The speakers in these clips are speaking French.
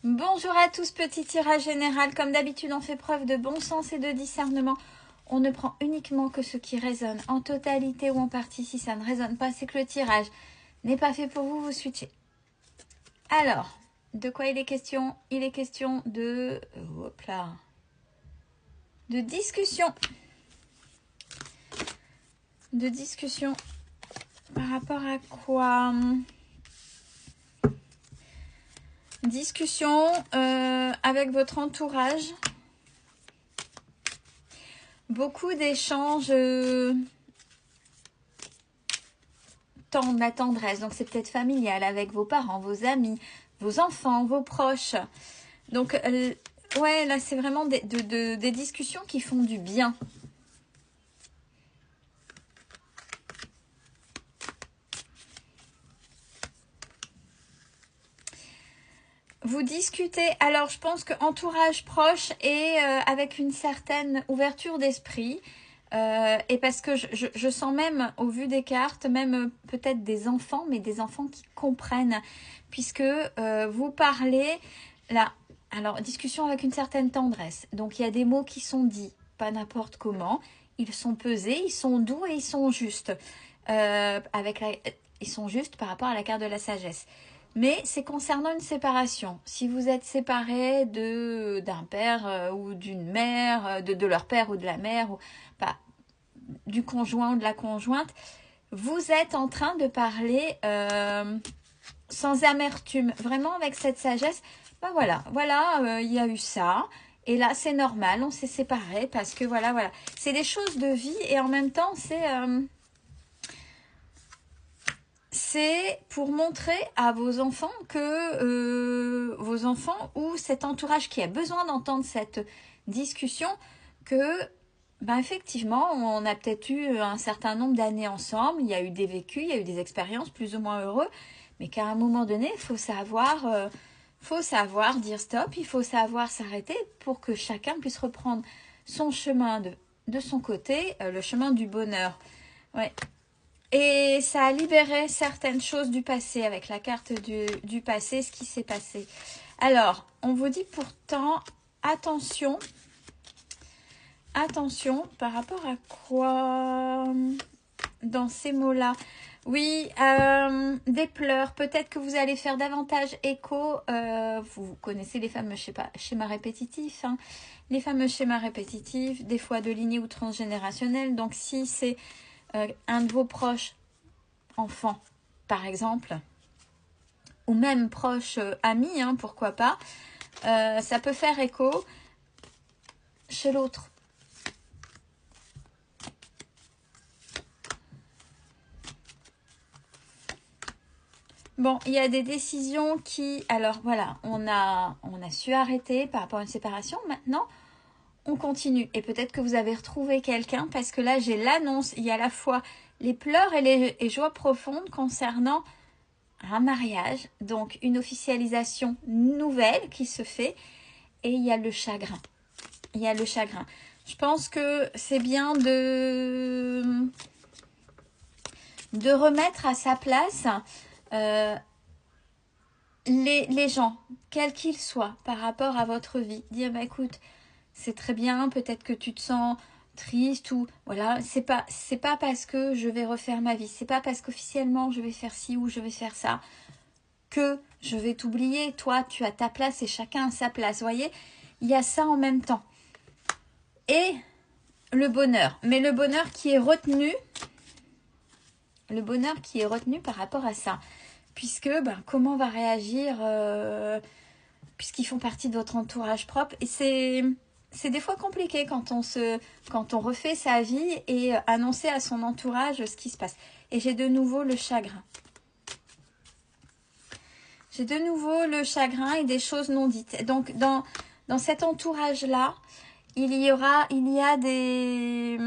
Bonjour à tous, petit tirage général. Comme d'habitude, on fait preuve de bon sens et de discernement. On ne prend uniquement que ce qui résonne en totalité ou en partie. Si ça ne résonne pas, c'est que le tirage n'est pas fait pour vous, vous switchez. Alors, de quoi il est question? Il est question de... hop là. De discussion. De discussion. Par rapport à quoi? Discussion avec votre entourage. Beaucoup d'échanges de la tendresse. Donc c'est peut-être familial avec vos parents, vos amis, vos enfants, vos proches. Donc ouais, là c'est vraiment des discussions qui font du bien. Vous discutez, alors je pense que entourage proche et avec une certaine ouverture d'esprit. Et parce que je sens même, au vu des cartes, même peut-être des enfants, mais des enfants qui comprennent. Puisque vous parlez, là, alors discussion avec une certaine tendresse. Donc il y a des mots qui sont dits, pas n'importe comment. Ils sont pesés, ils sont doux et ils sont justes. Ils sont justes par rapport à la carte de la sagesse. Mais c'est concernant une séparation. Si vous êtes séparés d'un père ou d'une mère, de leur père ou de la mère, ou bah, du conjoint ou de la conjointe, vous êtes en train de parler sans amertume, vraiment avec cette sagesse. Ben voilà, il y a eu ça. Et là, c'est normal, on s'est séparés parce que voilà. C'est des choses de vie et en même temps, c'est pour montrer à vos enfants que vos enfants ou cet entourage qui a besoin d'entendre cette discussion que effectivement on a peut-être eu un certain nombre d'années ensemble, il y a eu des vécus, il y a eu des expériences plus ou moins heureux, mais qu'à un moment donné il faut savoir dire stop, il faut savoir s'arrêter pour que chacun puisse reprendre son chemin de son côté, le chemin du bonheur. Ouais. Et ça a libéré certaines choses du passé, avec la carte du passé, ce qui s'est passé. Alors, on vous dit pourtant, attention par rapport à quoi dans ces mots-là? Oui, des pleurs. Peut-être que vous allez faire davantage écho. Vous connaissez les fameux schémas répétitifs. Hein, les fameux schémas répétitifs, des fois de lignée ou transgénérationnelle. Donc, si c'est un de vos proches enfants, par exemple, ou même proches amis, hein, pourquoi pas, ça peut faire écho chez l'autre. Bon, il y a des décisions qui... Alors voilà, on a su arrêter par rapport à une séparation. Maintenant, on continue. Et peut-être que vous avez retrouvé quelqu'un parce que là, j'ai l'annonce. Il y a à la fois les pleurs et les joies profondes concernant un mariage. Donc, une officialisation nouvelle qui se fait. Et il y a le chagrin. Je pense que c'est bien de remettre à sa place les gens, quels qu'ils soient, par rapport à votre vie. Dire, écoute, c'est très bien, peut-être que tu te sens triste ou voilà, c'est pas parce que je vais refaire ma vie, c'est pas parce qu'officiellement je vais faire ci ou je vais faire ça que je vais t'oublier. Toi, tu as ta place et chacun a sa place. Vous voyez, il y a ça en même temps. Et le bonheur, mais le bonheur qui est retenu par rapport à ça, puisque comment va réagir puisqu'ils font partie de votre entourage propre. Et c'est des fois compliqué quand on refait sa vie et annoncer à son entourage ce qui se passe. Et j'ai de nouveau le chagrin. J'ai de nouveau le chagrin et des choses non dites. Donc dans cet entourage-là, il y a des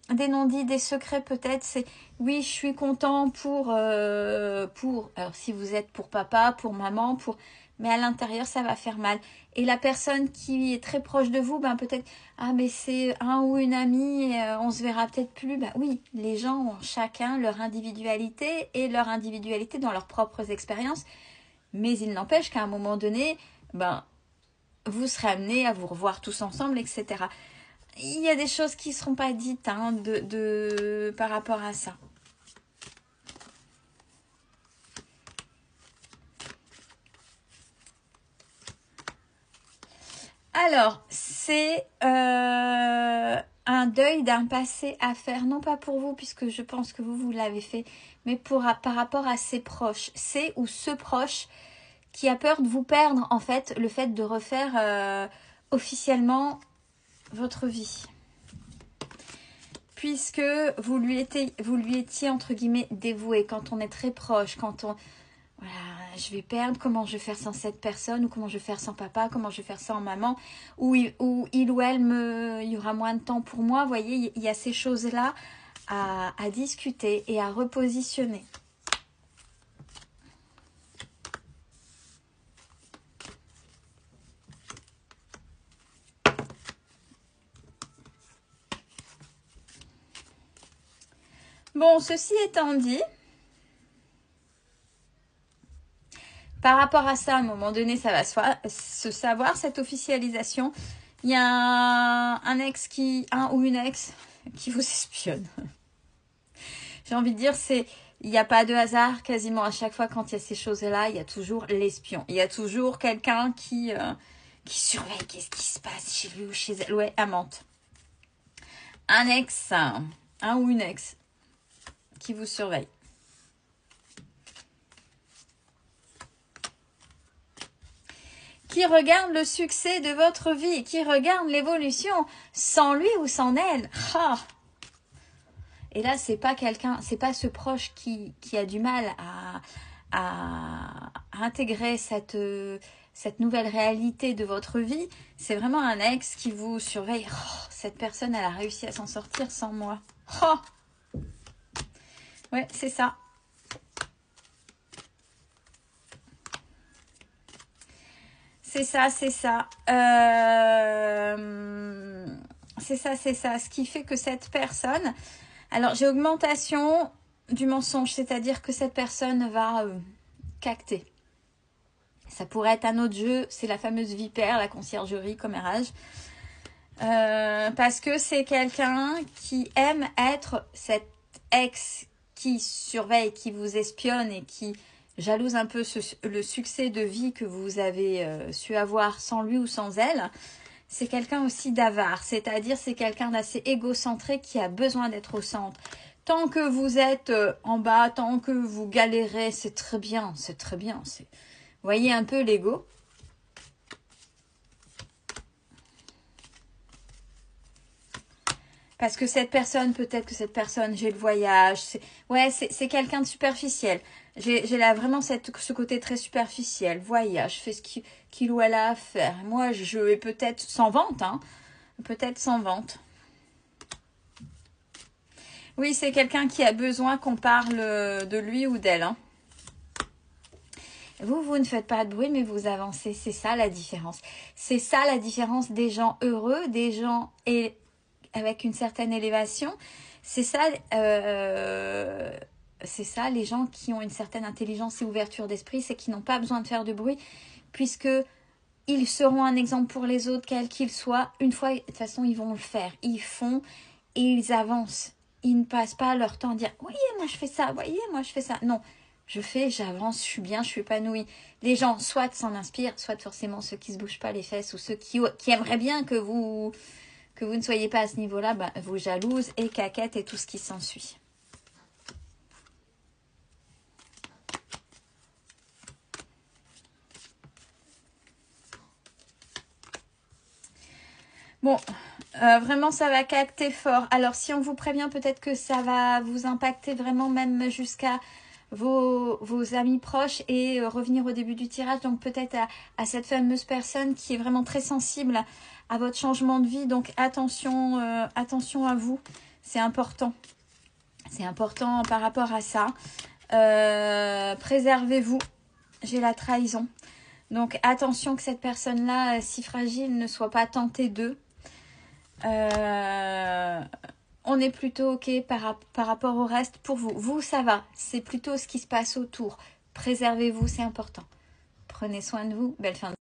non-dits, des secrets peut-être. C'est oui, je suis content pour alors si vous êtes pour papa, pour maman, mais à l'intérieur ça va faire mal. Et la personne qui est très proche de vous, peut-être mais c'est un ou une amie, on se verra peut-être plus. Oui, les gens ont chacun leur individualité et leur individualité dans leurs propres expériences. Mais il n'empêche qu'à un moment donné, ben, vous serez amenés à vous revoir tous ensemble, etc. Il y a des choses qui ne seront pas dites hein, par rapport à ça. Alors, c'est un deuil d'un passé à faire, non pas pour vous, puisque je pense que vous l'avez fait, mais par rapport à ses proches. C'est ou ce proche qui a peur de vous perdre, en fait, le fait de refaire officiellement votre vie. Puisque vous lui étiez, entre guillemets, dévoué, quand on est très proche, quand on... Voilà, je vais perdre, comment je vais faire sans cette personne, ou comment je vais faire sans papa, comment je vais faire sans maman, ou il ou elle, il y aura moins de temps pour moi. Vous voyez, il y a ces choses-là à discuter et à repositionner. Bon, ceci étant dit, par rapport à ça, à un moment donné, ça va se savoir, cette officialisation. Il y a un ou une ex qui vous espionne. J'ai envie de dire, il n'y a pas de hasard. Quasiment à chaque fois quand il y a ces choses-là, il y a toujours l'espion. Il y a toujours quelqu'un qui surveille qu'est-ce qui se passe chez lui ou chez elle. Ouais, amante. Un ex, un ou une ex qui vous surveille. Qui regarde le succès de votre vie, qui regarde l'évolution, sans lui ou sans elle. Ah. Et là, c'est pas ce proche qui a du mal à intégrer cette nouvelle réalité de votre vie. C'est vraiment un ex qui vous surveille. Oh, cette personne, elle a réussi à s'en sortir sans moi. Oh. Ouais, c'est ça. C'est ça. C'est ça. Ce qui fait que cette personne... Alors, j'ai augmentation du mensonge, c'est-à-dire que cette personne va cacter. Ça pourrait être un autre jeu, c'est la fameuse vipère, la conciergerie, commérage. Parce que c'est quelqu'un qui aime être cet ex qui surveille, qui vous espionne et qui jalouse un peu le succès de vie que vous avez su avoir sans lui ou sans elle. C'est quelqu'un aussi d'avare, c'est-à-dire c'est quelqu'un d'assez égocentré qui a besoin d'être au centre. Tant que vous êtes en bas, tant que vous galérez, c'est très bien, c'est très bien. Vous voyez un peu l'ego. Parce que cette personne, peut-être que cette personne, j'ai le voyage. C'est quelqu'un de superficiel. J'ai là vraiment ce côté très superficiel. Voyage, fais ce qu'il ou elle a à faire. Moi, je vais peut-être sans vente, hein. Peut-être sans vente. Oui, c'est quelqu'un qui a besoin qu'on parle de lui ou d'elle. Hein. Vous ne faites pas de bruit, mais vous avancez. C'est ça la différence. C'est ça la différence des gens heureux, des gens avec une certaine élévation. C'est ça les gens qui ont une certaine intelligence et ouverture d'esprit, c'est qu'ils n'ont pas besoin de faire de bruit, puisque ils seront un exemple pour les autres, quels qu'ils soient. Une fois, de toute façon, ils vont le faire. Ils font et ils avancent. Ils ne passent pas leur temps à dire « Voyez, moi je fais ça, voyez, moi je fais ça ». Non, je fais, j'avance, je suis bien, je suis épanouie. Les gens, soit s'en inspirent, soit forcément ceux qui ne se bougent pas les fesses ou ceux qui aimeraient bien que vous ne soyez pas à ce niveau-là, vous jalousent et caquettent et tout ce qui s'ensuit. Bon, vraiment, ça va cacter fort. Alors, si on vous prévient, peut-être que ça va vous impacter vraiment même jusqu'à vos amis proches et revenir au début du tirage. Donc, peut-être à cette fameuse personne qui est vraiment très sensible à votre changement de vie. Donc, attention à vous. C'est important. C'est important par rapport à ça. Préservez-vous. J'ai la trahison. Donc, attention que cette personne-là, si fragile, ne soit pas tentée d'eux. On est plutôt ok par rapport au reste. Pour vous, ça va. C'est plutôt ce qui se passe autour. Préservez-vous, c'est important. Prenez soin de vous. Belle fin de